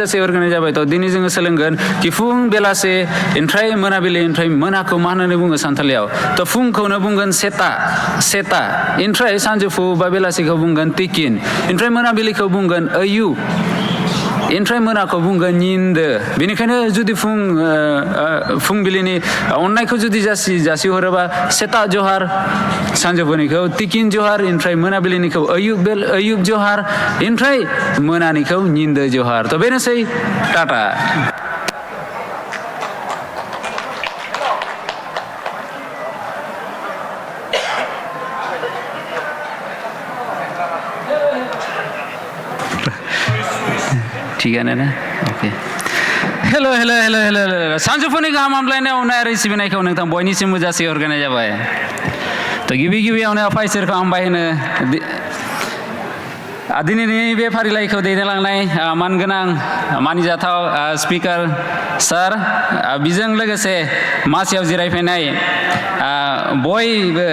से अर्गानाइज जाबाय थ' दिनै जोङो सोलोंगोन कि फुं बेलासे ओमफ्राय मोनाबिलि ओमफ्राय मोनाखौ मा होननानै बुङो सानथालियाव थ' फुंखौनो बुंगोन सेता ओमफ्राय सानजौफु बा बेलासिखौ बुंगोन तिकिन ओमफ्राय मोनाबिलिखौ बुंगोन अयु ओमफ्राय मोनाखौ बुंगोन निन्दो बेनिखायनो जुदि फुंबिलिनि अननायखौ जुदि जासिहरोबा सेता जहार सानजौफुनिखौ तिकिन जहार ओमफ्राय मोनाबिलिनिखौ अयुब जहार ओमफ्राय मोनानिखौ निन्दो जहार थ' बेनोसै टाटा थिगानो ना अके हेलो सानजौफुनि गाहाम हामलायनाय अननाय आरो सिबिनायखौ नोंथां बयनिसिमबो जासिहरग्रोनाय जाबाय थ' गिबियावनो आफा इसोरखौ हामबाय होनो दिनैनि बे फारिलाइखौ दैदेनलांनाय मानगोनां मानिजाथाव स्पिकार सार बेजों लोगोसे मासियाव जिरायफैनाय बयबो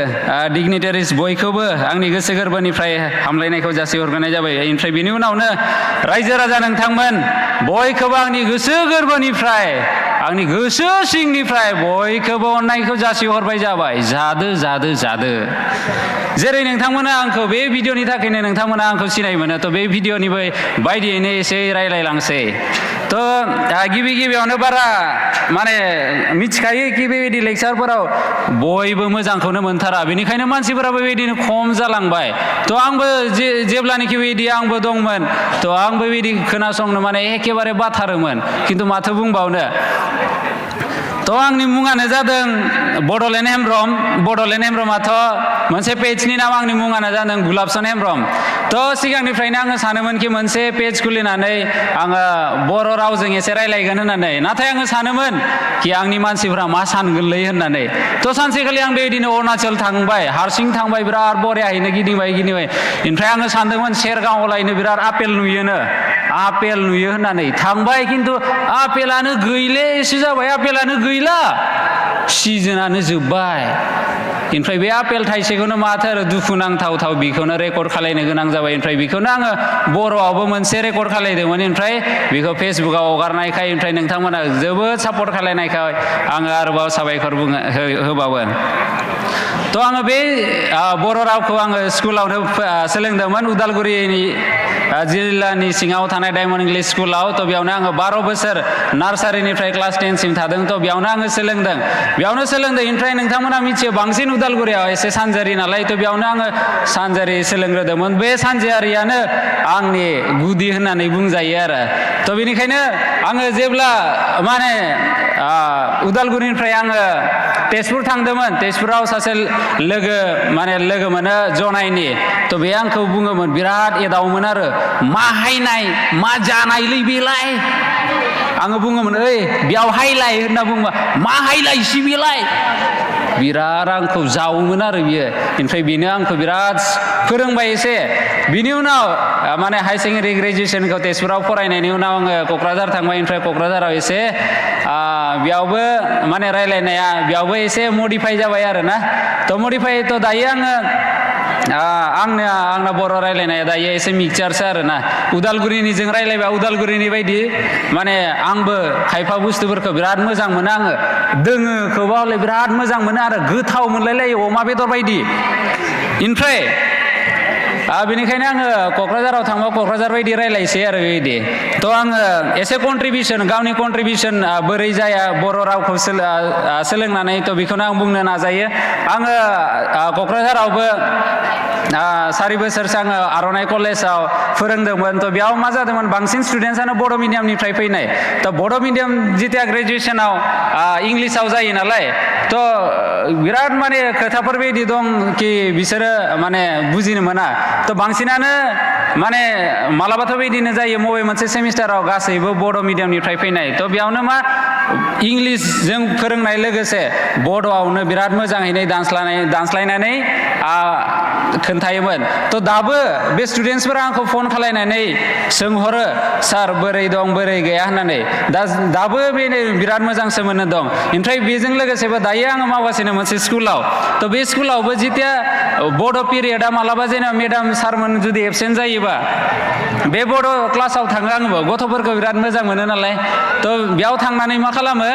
डिगनिटारिस बयखौबो आंनि गोसो गोरबोनिफ्राय हामलायनायखौ जासिहरग्रोनाय जाबाय ओमफ्राय बेनि उनावनो रायजो राजा नोंथांमोन बयखौबो आंनि गोसो गोरबोनिफ्राय आंनि गोसो सिंनिफ्राय बयखौबो अननायखौ जासिहरबाय जाबाय जादो जेरै नोंथांमोना आंखौ बे भिडिअनि थाखायनो नोंथांमोना आंखौ सिनाय मोनो थ' बे भिडिअनि बायदियैनो एसे रायलायलांसै थ' गिबियावनो बारा माने मिथिखायो कि बेबायदि लेक्सारफोराव बयबो मोजांखौनो मोनथारा बेनिखायनो मानसिफोराबो बेबायदिनो खम जालांबाय थ' आंबो जेब्लानोखि बेबायदि आंबो दंमोन थ' आंबो बेबायदि खोनासंनो माने एखेबारे बाथारोमोन खिन्थु माथो बुंबावनो थ' आंनि मुङानो जादों बड'लेण्ड हेमब्रमाथ' मोनसे पेजनि नाम आंनि मुङानो जादों गुलाबसन हेमब्रम थ' सिगांनिफ्रायनो आङो सानोमोन कि मोनसे पेज खुलिनानै आङो बर' रावजों एसे रायलायगोन होननानै नाथाय आङो सानोमोन कि आंनि मानसिफ्रा मा सानगोनलै होननानै थ' सानसेखालि आं बेबायदिनो अरुणाचल थांबाय हारसिं थांबाय बिराद बरियाहैनो गिदिंबाय ओमफ्राय आङो सानदोंमोन सेरगावआव लायनो बिराद आपेल नुयो होननानै थांबाय खिन्थु आपेलानो गैले एसे जाबाय आपेलानो गैला सिजोनानो जोब्बाय ओमफ्राय बे आपेल थाइसेखौनो माथो आरो दुखु नांथाव बेखौनो रेकर्ड खालायनो गोनां जाबाय ओमफ्राय बेखौनो आङो बर'आवबो मोनसे रेकर्ड खालायदोंमोन ओमफ्राय बेखौ फेसबुकाव हगारनायखाय ओमफ्राय नोंथांमोना जोबोद सापर्ट खालायनायखाय आङो आरोबाव साबायखर होबावो थ' आङो बे बर' रावखौ आङो स्कुलावनो सोलोंदोंमोन उदालगुरिनि जिल्लानि सिङाव थानाय डायमन्ड इंलिश स्कुलाव थ' बेयावनो आङो 12 बोसोर नार्सारिनिफ्राय क्लास 10 सिम थादों थ' बेयावनो आङो सोलोंदों ओमफ्राय नोंथांमोना मिथियो बांसिन उदालगुरियाव एसे सानजारि नालाय थ' बेयावनो आङो सानजारि सोलोंग्रोदोंमोन बे सानजारियानो आंनि गुदि होननानै बुंजायो आरो थ' बेनिखायनो आङो जेब्ला माने उदालगुरिनिफ्राय आङो तेजपुर थांदोंमोन तेजपुराव सासे लोगो मोनो जनायनि थ' बे आंखौ बुङोमोन बिराद एदावोमोन आरो मा हायनाय मा जानायलै बेलाय आङो बुङोमोन ओइ बेयाव हायलाय होनना बुङोबा मा हायलायसि बेलाय बिराद आंखौ जावोमोन आरो बियो ओमफ्राय बेनो आंखौ बिराद फोरोंबाय एसे बिनि उनाव माने हाई सेकेन्डारि ग्रेजुवेसनखौ तेजपुराव फरायनायनि उनाव आङो क'क्राझार थांबाय ओमफ्राय क'क्राझाराव एसे बेयावबो माने रायलायनाया बेयावबो एसे मडिफाइ जाबाय आरोना थ' दायो आङो आंना बर' रायलायनाया दायो एसे मिक्सचारसो आरोना उदालगुरिनिजों रायलायबा उदालगुरिनि बायदि माने आंबो खायफा बुस्थुफोरखौ बिराद मोजां मोनो आङो दोङोखौबा हले बिराद मोजां मोनो आरो गोथाव मोनलायलायो अमा बेदर बायदि ओमफ्राय बेनिखायनो आङो क'क्राझाराव थांबा क'क्राझार बायदि रायलायसै आरो बेबायदि थ' आङो एसे गावनि कन्ट्रिबिउसन बोरै जाया बर' रावखौ सोलोंनानै थ' बेखौनो आं बुंनो नाजायो आङो क'क्राझारावबो 4 बोसोरसो आङो आर'नाइ कलेजाव फोरोंदोंमोन थ' बेयाव मा जादोंमोन बांसिन स्टुडेन्टसानो बर' मिडियामनिफ्राय फैनाय थ' बर' मिडियाम जिथिया ग्रेजुवेसनाव इंलिसाव जायो नालाय थ' बिराद माने खोथाफोर बेबायदि दं कि बिसोरो माने बुजिनो मोना थ' बांसिनानो माने मालाबाथ' बेबायदिनो जायो बबे मोनसे सेमिस्टाराव गासैबो बर' मिडियामनिफ्राय फैनाय थ' बेयावनो मा इंलिसजों फोरोंनाय लोगोसे बड'आवनो बिराद मोजाङैनो दानस्लायनानै खोन्थायोमोन थ' दाबो बे स्टुडेन्टसफोरा आंखौ फन खालायनानै सोंहरो सार बोरै दं बोरै गैया होननानै दाबो बेनो बिराद मोजां सोमोन्दो दं ओमफ्राय बेजों लोगोसेबो दायो आङो मावगासिनो मोनसे स्कुलाव थ' बे स्कुलावबो जिथिया बड' पिरियडआ मालाबा जेनेबा मेडाम सारमोन जुदि एबसेन्ट जायोबा बे बड' क्लासाव थाङो आंबो गथ'फोरखौ बिराद मोजां मोनो नालाय थ' बेयाव थांनानै मा खालामो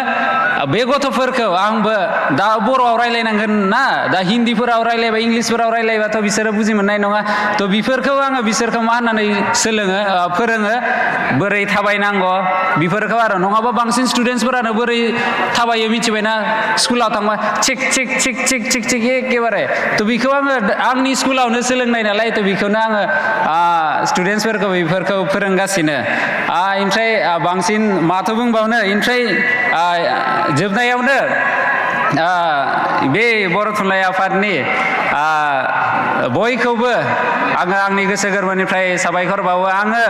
बे गथ'फोरखौ आंबो दा बर'आव रायलायनांगोन ना दा हिन्दीफोराव रायलायबा इंलिसफोराव रायलायबाथ' बिसोरो बुजि मोननाय नङा थ' बेफोरखौ आङो बिसोरखौ मा होननानै फोरोङो बोरै थाबायनांगौ बेफोरखौ आरो नङाबा बांसिन स्टुडेन्टसफोरानो बोरै थाबायो मिथिबायना स्कुलाव थांबा चिक चिक चिक चिक चिक चिक एखेबारे थ' बेखौ आङो आंनि स्कुलावनो सोलोंनाय नालाय थ' बेखौनो आङो स्टुडेन्टसफोरखौ बेफोरखौ फोरोंगासिनो ओमफ्राय बांसिन माथो बुंबावनो ओमफ्राय जोबनायावनो बे बर' थुनलाइ आफादनि बयखौबो आङो आंनि गोसो गोरबोनिफ्राय साबायखर बावो आङो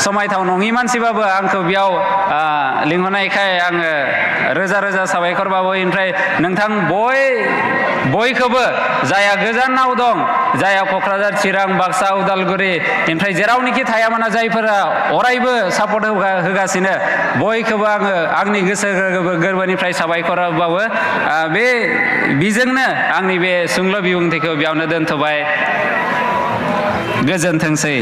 समायथाव नङि मानसिबाबो आंखौ बेयाव लिंहरनायखाय आङो रोजा रोजा साबायखर बावो ओमफ्राय नोंथां बयखौबो जायहा गोजानाव दं जायहा क'क्राझार चिरां बाक्सा उदालगुरि ओमफ्राय जेरावनोखि थाया मानो जायफोरा अरायबो सापर्ट होगासिनो बयखौबो आङो आंनि गोसो गोरबोनिफ्राय साबायखर बावो बेजोंनो आंनि बे सुंल' बिबुंथिखौ बेयावनो दोनथ'बाय गोजोनथोंसै